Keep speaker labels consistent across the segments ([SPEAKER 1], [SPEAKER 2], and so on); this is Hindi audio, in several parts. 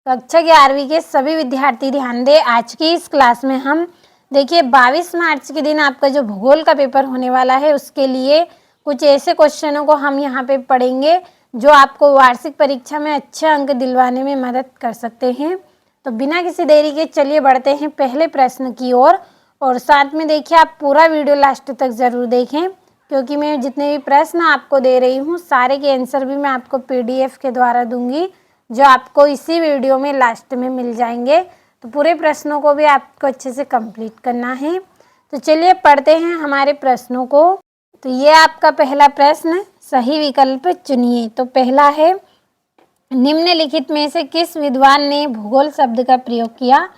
[SPEAKER 1] कक्षा 11वीं के सभी विद्यार्थी ध्यान दें। आज की इस क्लास में हम देखिए 22 मार्च के दिन आपका जो भूगोल का पेपर होने वाला है उसके लिए कुछ ऐसे क्वेश्चनों को हम यहाँ पे पढ़ेंगे जो आपको वार्षिक परीक्षा में अच्छे अंक दिलवाने में मदद कर सकते हैं। तो बिना किसी देरी के चलिए बढ़ते हैं पहले प्रश्न की ओर। और साथ में देखिए आप पूरा वीडियो लास्ट तक ज़रूर देखें, क्योंकि मैं जितने भी प्रश्न आपको दे रही हूँ सारे के आंसर भी मैं आपको PDF के द्वारा दूंगी, जो आपको इसी वीडियो में लास्ट में मिल जाएंगे। तो पूरे प्रश्नों को भी आपको अच्छे से कंप्लीट करना है। तो चलिए पढ़ते हैं हमारे प्रश्नों को। तो ये आपका पहला प्रश्न, सही विकल्प चुनिए। तो पहला है, निम्नलिखित में से किस विद्वान ने भूगोल शब्द का प्रयोग किया?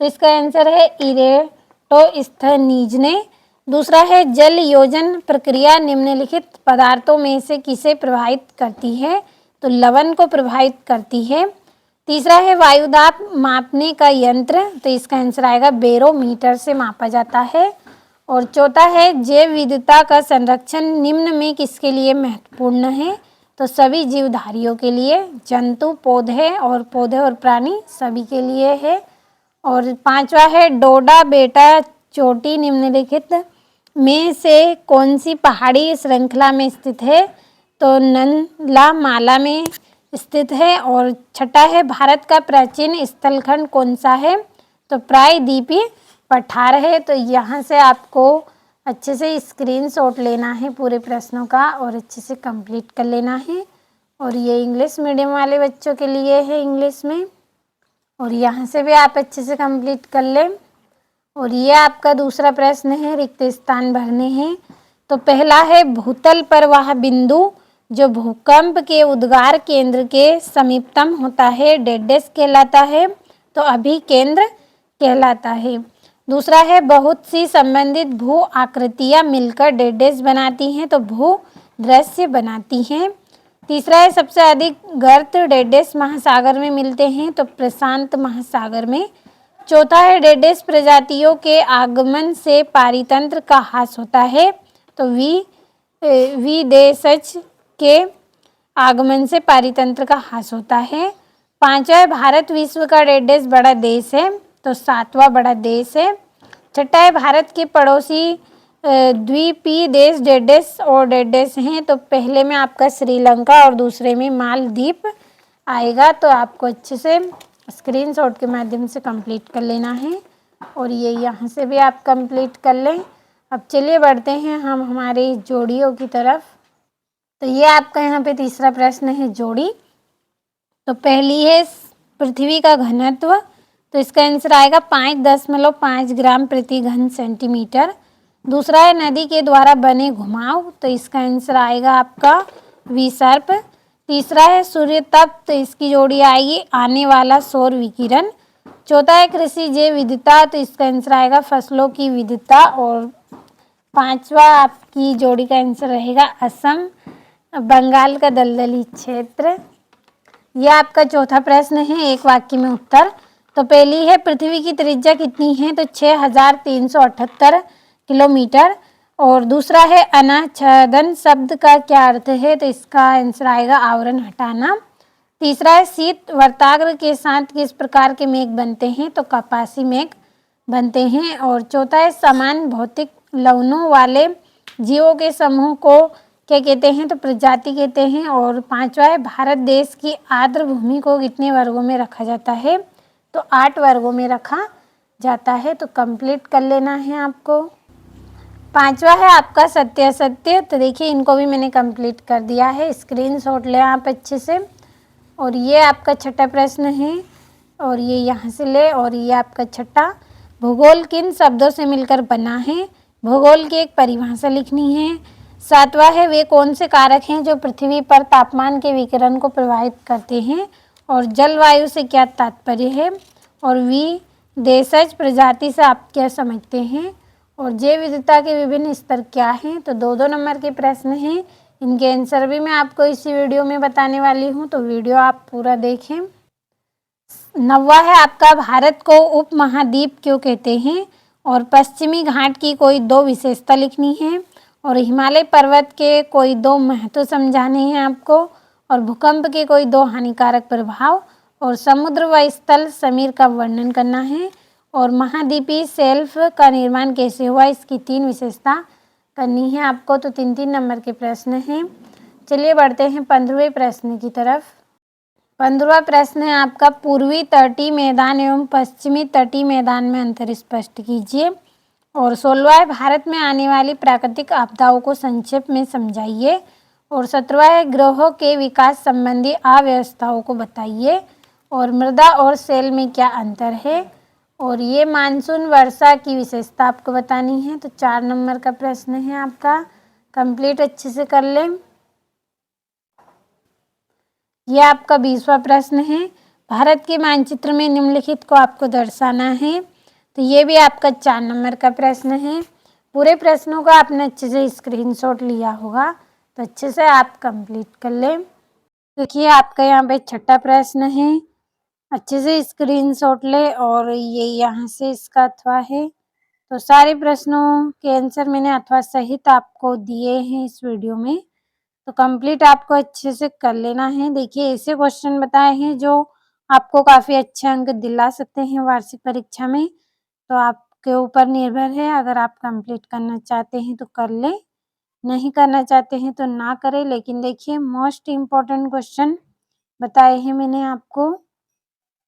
[SPEAKER 1] तो इसका आंसर है इरेटोस्थनीज ने। दूसरा है, जल योजन प्रक्रिया निम्नलिखित पदार्थों में से किसे प्रभावित करती है? तो लवण को प्रभावित करती है। तीसरा है, वायुदाब मापने का यंत्र। तो इसका आंसर आएगा बैरोमीटर से मापा जाता है। और चौथा है, जैव विविधता का संरक्षण निम्न में किसके लिए महत्वपूर्ण है? तो सभी जीवधारियों के लिए, जंतु, पौधे और प्राणी सभी के लिए है। और पांचवा है, डोडा बेटा चोटी निम्नलिखित में से कौन सी पहाड़ी श्रृंखला में स्थित है? तो नंदला माला में स्थित है। और छठा है, भारत का प्राचीन स्थलखंड कौन सा है? तो प्रायद्वीपीय पठार है। तो यहाँ से आपको अच्छे से स्क्रीनशॉट लेना है पूरे प्रश्नों का और अच्छे से कंप्लीट कर लेना है। और ये इंग्लिश मीडियम वाले बच्चों के लिए है इंग्लिश में, और यहाँ से भी आप अच्छे से कंप्लीट कर लें। और ये आपका दूसरा प्रश्न है, रिक्त स्थान भरने हैं। तो पहला है, भूतल पर वह बिंदु जो भूकंप के उद्गार केंद्र के समीपतम होता है डेडेस कहलाता है। तो अभिकेंद्र कहलाता है। दूसरा है, बहुत सी संबंधित भू आकृतियां मिलकर डेडेस बनाती हैं तो भू दृश्य बनाती हैं। तीसरा है, सबसे अधिक गर्त डेडेस महासागर में मिलते हैं तो प्रशांत महासागर में। चौथा है, डेडेस प्रजातियों के आगमन से पारितंत्र का ह्रास होता है तो विदेशज के आगमन से पारितंत्र का ह्रास होता है। पांचवा है, भारत विश्व का डेडेस बड़ा देश है तो 7वां बड़ा देश है। छठा है, भारत के पड़ोसी द्वीपीय देश डेडेस और डेडेस हैं। तो पहले में आपका श्रीलंका और दूसरे में मालदीव आएगा। तो आपको अच्छे से स्क्रीनशॉट के माध्यम से कंप्लीट कर लेना है। और ये यहाँ से भी आप कंप्लीट कर लें। अब चलिए बढ़ते हैं हम हमारी जोड़ियों की तरफ। तो ये आपका यहाँ पे तीसरा प्रश्न है, जोड़ी। तो पहली है, पृथ्वी का घनत्व। तो इसका आंसर आएगा 5.5 ग्राम प्रति घन सेंटीमीटर। दूसरा है, नदी के द्वारा बने घुमाव। तो इसका आंसर आएगा आपका विसर्प। तीसरा है, सूर्य तप। तो इसकी जोड़ी आएगी आने वाला सौर विकिरण। चौथा है, कृषि जैव विविधता। तो इसका आंसर आएगा फसलों की विविधता। और पांचवा आपकी जोड़ी का आंसर रहेगा असम, बंगाल का दलदली क्षेत्र। यह आपका चौथा प्रश्न है, एक वाक्य में उत्तर। तो पहली है, पृथ्वी की त्रिज्या कितनी है? तो 6378 किलोमीटर। और दूसरा है, अनाच्छादन शब्द का क्या अर्थ है? तो इसका आंसर आएगा आवरण हटाना। तीसरा है, शीत वर्ताग्र के साथ किस प्रकार के मेघ बनते हैं? तो कपासी मेघ बनते हैं। और चौथा है, समान भौतिक लवणों वाले जीवों के समूह को क्या कहते हैं? तो प्रजाति कहते हैं। और पांचवा है, भारत देश की आर्द्र भूमि को कितने वर्गों में रखा जाता है? तो 8 वर्गों में रखा जाता है। तो कंप्लीट कर लेना है आपको। पांचवा है आपका सत्य असत्य। तो देखिए इनको भी मैंने कंप्लीट कर दिया है, स्क्रीनशॉट ले आप अच्छे से। और ये आपका छठा प्रश्न है, और ये यहाँ से ले। और ये आपका छठा, भूगोल किन शब्दों से मिलकर बना है? भूगोल की एक परिभाषा लिखनी है। सातवां है, वे कौन से कारक हैं जो पृथ्वी पर तापमान के विकिरण को प्रभावित करते हैं? और जलवायु से क्या तात्पर्य है? और विदेशज प्रजाति से आप क्या समझते हैं? और जैव विविधता के विभिन्न स्तर क्या हैं? तो 2-2 नंबर के प्रश्न हैं, इनके आंसर भी मैं आपको इसी वीडियो में बताने वाली हूँ, तो वीडियो आप पूरा देखें। 9वां है आपका, भारत को उपमहाद्वीप क्यों कहते हैं? और पश्चिमी घाट की कोई 2 विशेषता लिखनी है। और हिमालय पर्वत के कोई 2 महत्व समझाने हैं आपको। और भूकंप के कोई 2 हानिकारक प्रभाव। और समुद्र व स्थल समीर का वर्णन करना है। और महाद्वीपीय शेल्फ का निर्माण कैसे हुआ, इसकी 3 विशेषता करनी है आपको। तो 3-3 नंबर के प्रश्न हैं। चलिए बढ़ते हैं 15वें प्रश्न की तरफ। 15वां प्रश्न है आपका, पूर्वी तटीय मैदान एवं पश्चिमी तटीय मैदान में अंतर स्पष्ट कीजिए। और 16वां है, भारत में आने वाली प्राकृतिक आपदाओं को संक्षेप में समझाइए। और 17वां है, ग्रहों के विकास संबंधी अव्यवस्थाओं को बताइए। और मृदा और सेल में क्या अंतर है। और ये मानसून वर्षा की विशेषता आपको बतानी है। तो 4 नंबर का प्रश्न है आपका, कंप्लीट अच्छे से कर लें। यह आपका 20वां प्रश्न है, भारत के मानचित्र में निम्नलिखित को आपको दर्शाना है। तो ये भी आपका 4 नंबर का प्रश्न है। पूरे प्रश्नों का आपने अच्छे से स्क्रीनशॉट लिया होगा, तो अच्छे से आप कंप्लीट कर लें। देखिए आपका यहाँ पे 6ठा प्रश्न है, अच्छे से स्क्रीनशॉट ले। और ये यहाँ से इसका अथवा है। तो सारे प्रश्नों के आंसर मैंने अथवा सहित आपको दिए हैं इस वीडियो में, तो कंप्लीट आपको अच्छे से कर लेना है। देखिए ऐसे क्वेश्चन बताए हैं जो आपको काफ़ी अच्छे अंक दिला सकते हैं वार्षिक परीक्षा में। तो आपके ऊपर निर्भर है, अगर आप कंप्लीट करना चाहते हैं तो कर लें, नहीं करना चाहते हैं तो ना करें। लेकिन देखिए मोस्ट इम्पॉर्टेंट क्वेश्चन बताए हैं मैंने आपको,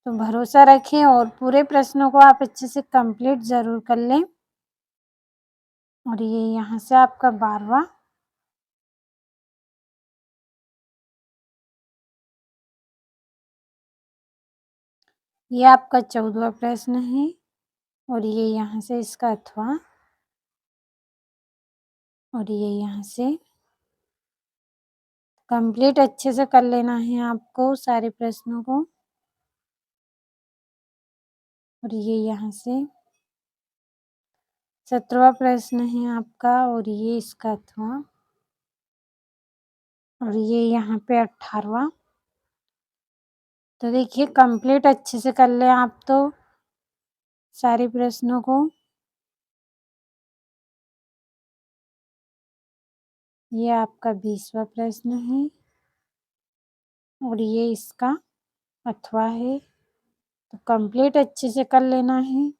[SPEAKER 1] तो भरोसा रखें और पूरे प्रश्नों को आप अच्छे से कंप्लीट ज़रूर कर लें। और ये यहाँ से आपका 12वां, ये आपका 14वां प्रश्न है। और ये यहाँ से इसका अथवा, और ये यहाँ से कंप्लीट अच्छे से कर लेना है आपको सारे प्रश्नों को। और ये यहाँ से 17वां प्रश्न है आपका, और ये इसका अथवा, और ये यहाँ पे 18वां। तो देखिए कंप्लीट अच्छे से कर लें आप तो सारे प्रश्नों को। ये आपका 20वां प्रश्न है, और ये इसका अथवा है। तो कंप्लीट अच्छे से कर लेना है।